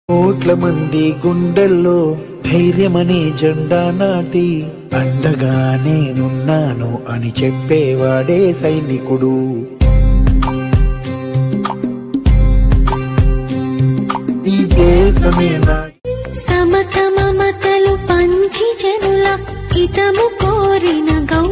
కోట్ల మంది గుండెల్లో ధైర్యమనే జెండా నాటి అండగా నేనున్నాను అని చెప్పేవాడే సైనికుడు. ఈ దేశమే సమత మమతలు పంచి జనుల హితము కోరిన గౌ